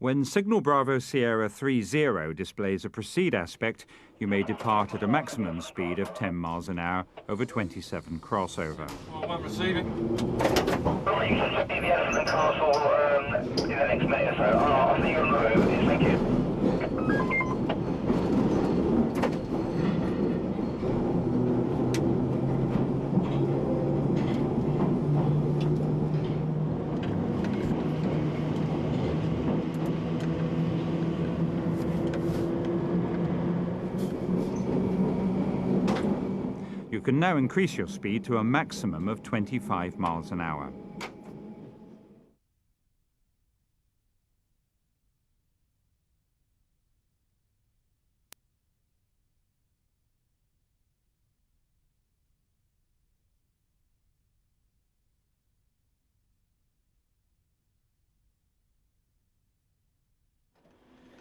When signal Bravo Sierra 30 displays a proceed aspect, you may depart at a maximum speed of 10 miles an hour over 27 crossover. I won't receive it. Right, you can see the Elephant Castle in the next minute or so. I'll see you on the road. Thank you. You can now increase your speed to a maximum of 25 miles an hour.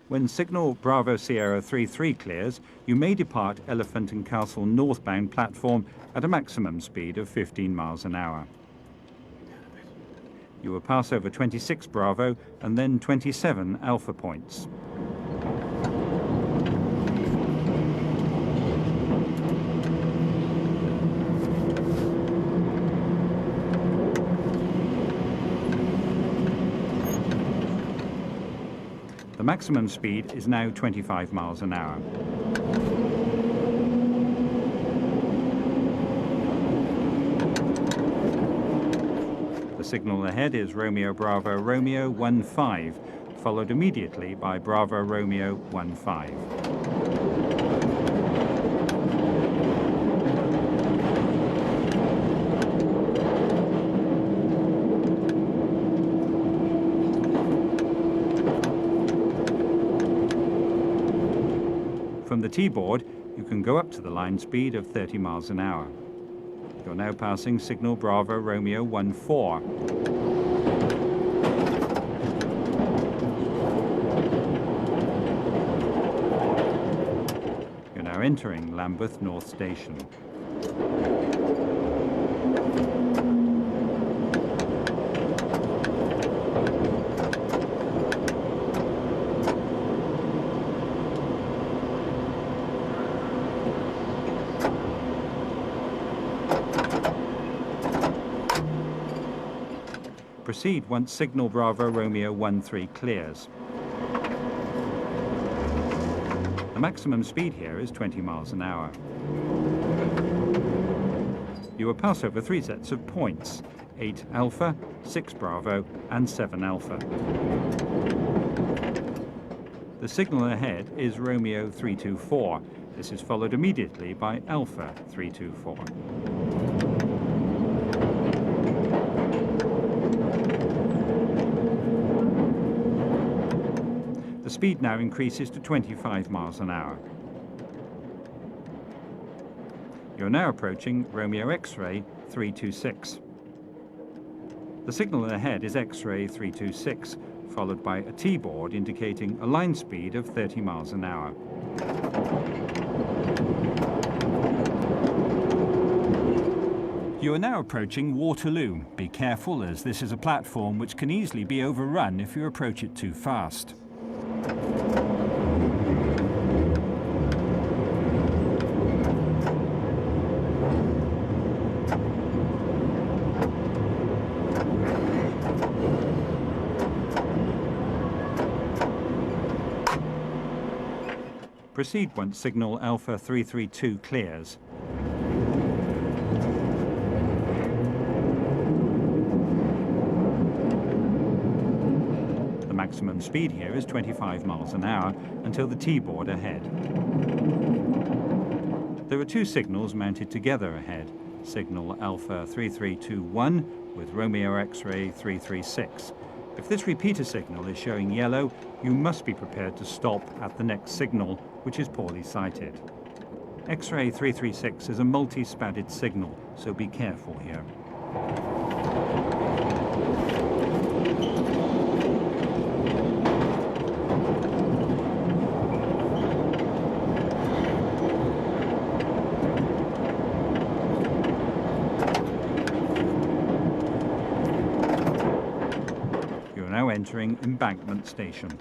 When signal Bravo Sierra 33 clears, you may depart Elephant and Castle northbound platform at a maximum speed of 15 miles an hour. You will pass over 26 Bravo and then 27 Alpha points. The maximum speed is now 25 miles an hour. The signal ahead is Romeo Bravo Romeo 15, followed immediately by Bravo Romeo 15. From the T-board, you can go up to the line speed of 30 miles an hour. You're now passing signal Bravo Romeo 14. You're now entering Lambeth North Station. Proceed once signal Bravo Romeo 13 clears. The maximum speed here is 20 miles an hour. You will pass over 3 sets of points, 8 Alpha, 6 Bravo and 7 Alpha. The signal ahead is Romeo 324. This is followed immediately by Alpha 324. The speed now increases to 25 miles an hour. You're now approaching Romeo X-ray 326. The signal ahead is X-ray 326, followed by a T-board indicating a line speed of 30 miles an hour. You are now approaching Waterloo. Be careful, as this is a platform which can easily be overrun if you approach it too fast. Proceed once signal Alpha 332 clears. The maximum speed here is 25 miles an hour until the T-board ahead. There are 2 signals mounted together ahead. Signal Alpha 3321 with Romeo X-ray 336. If this repeater signal is showing yellow, you must be prepared to stop at the next signal, which is poorly sighted. X-ray 336 is a multi-spatted signal, so be careful here. entering Embankment Station.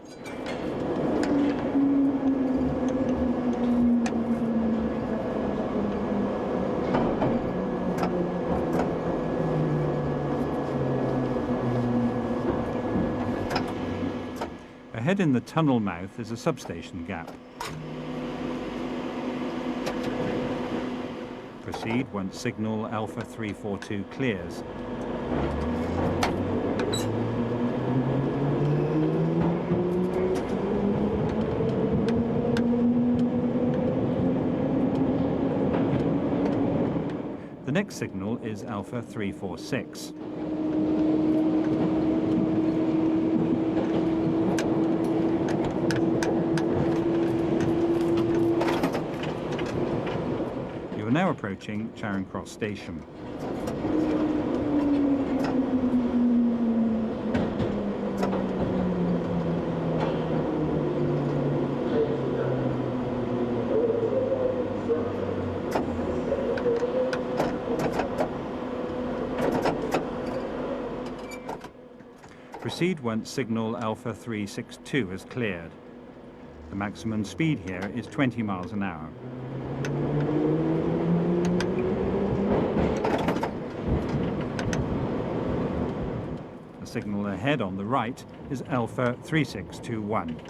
Ahead in the tunnel mouth is a substation gap. Proceed once signal Alpha 342 clears. The next signal is Alpha 346. You are now approaching Charing Cross Station. Proceed once signal Alpha 362 is cleared. The maximum speed here is 20 miles an hour. The signal ahead on the right is Alpha 3621.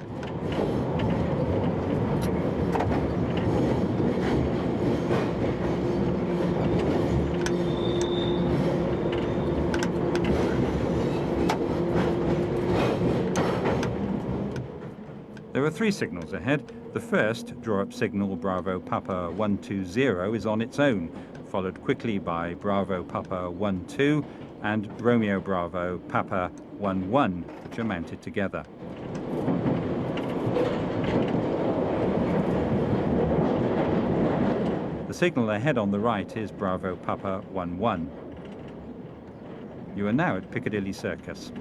There are three signals ahead. The first, draw-up signal Bravo Papa 120, is on its own, followed quickly by Bravo Papa 12 and Romeo Bravo Papa 11, which are mounted together. The signal ahead on the right is Bravo Papa 11. You are now at Piccadilly Circus.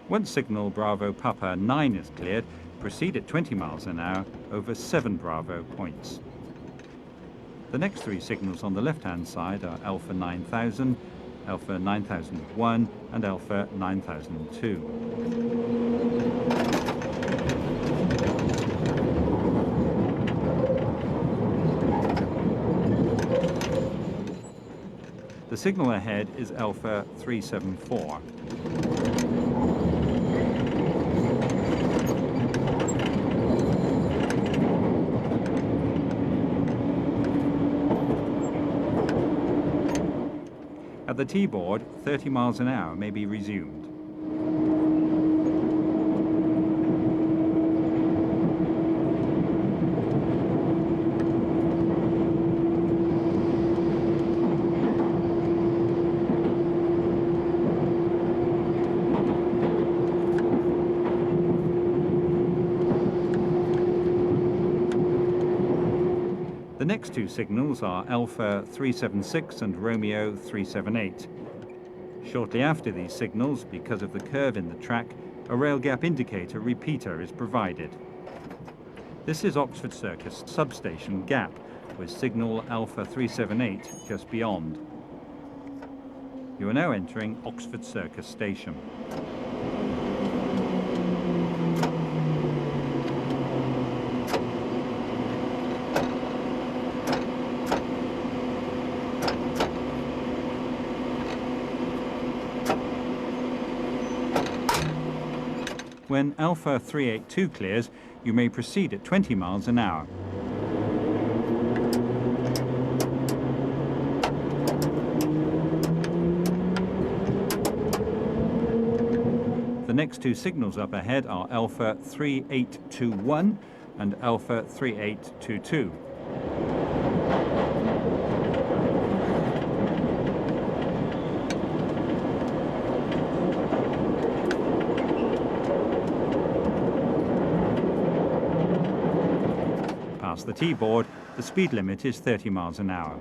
Once signal Bravo Papa 9 is cleared, proceed at 20 miles an hour over 7 Bravo points. The next three signals on the left-hand side are Alpha 9000, Alpha 9001 and Alpha 9002. The signal ahead is Alpha 374. At the T-board, 30 miles an hour may be resumed. The next two signals are Alpha 376 and Romeo 378. Shortly after these signals, because of the curve in the track, a rail gap indicator repeater is provided. This is Oxford Circus Substation Gap, with signal Alpha 378 just beyond. You are now entering Oxford Circus Station. When Alpha 382 clears, you may proceed at 20 miles an hour. The next two signals up ahead are Alpha 3821 and Alpha 3822. Past the T-board, The speed limit is 30 miles an hour.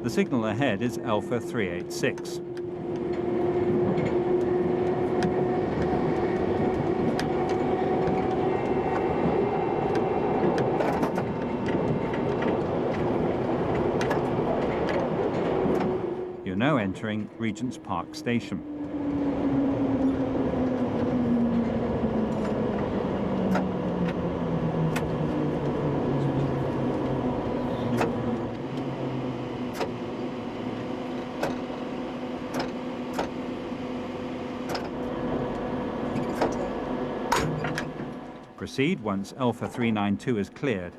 The signal ahead is Alpha 386. You're now entering Regent's Park Station. Proceed once Alpha 392 is cleared.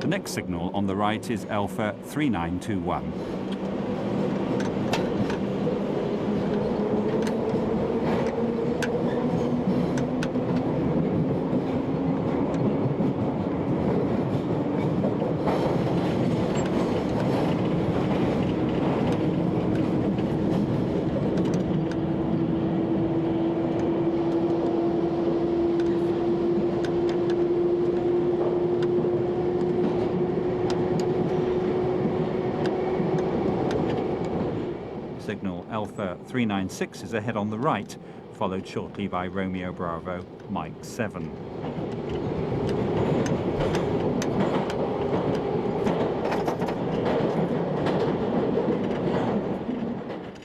The next signal on the right is Alpha 3921. Signal Alpha 396 is ahead on the right, followed shortly by Romeo Bravo Mike 7.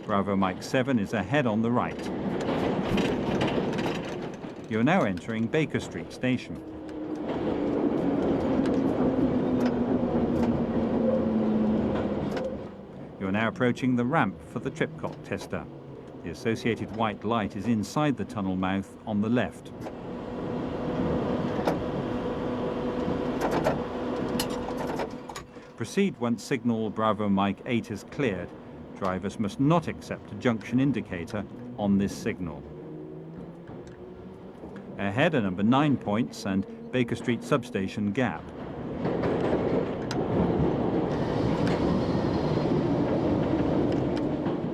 Bravo Mike 7 is ahead on the right. You're now entering Baker Street Station. You're now approaching the ramp for the tripcock tester. The associated white light is inside the tunnel mouth on the left. Proceed once signal Bravo Mike 8 is cleared. Drivers must not accept a junction indicator on this signal. Ahead are number 9 points and Baker Street Substation Gap.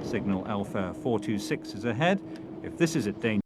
Signal Alpha 426 is ahead. If this is at danger,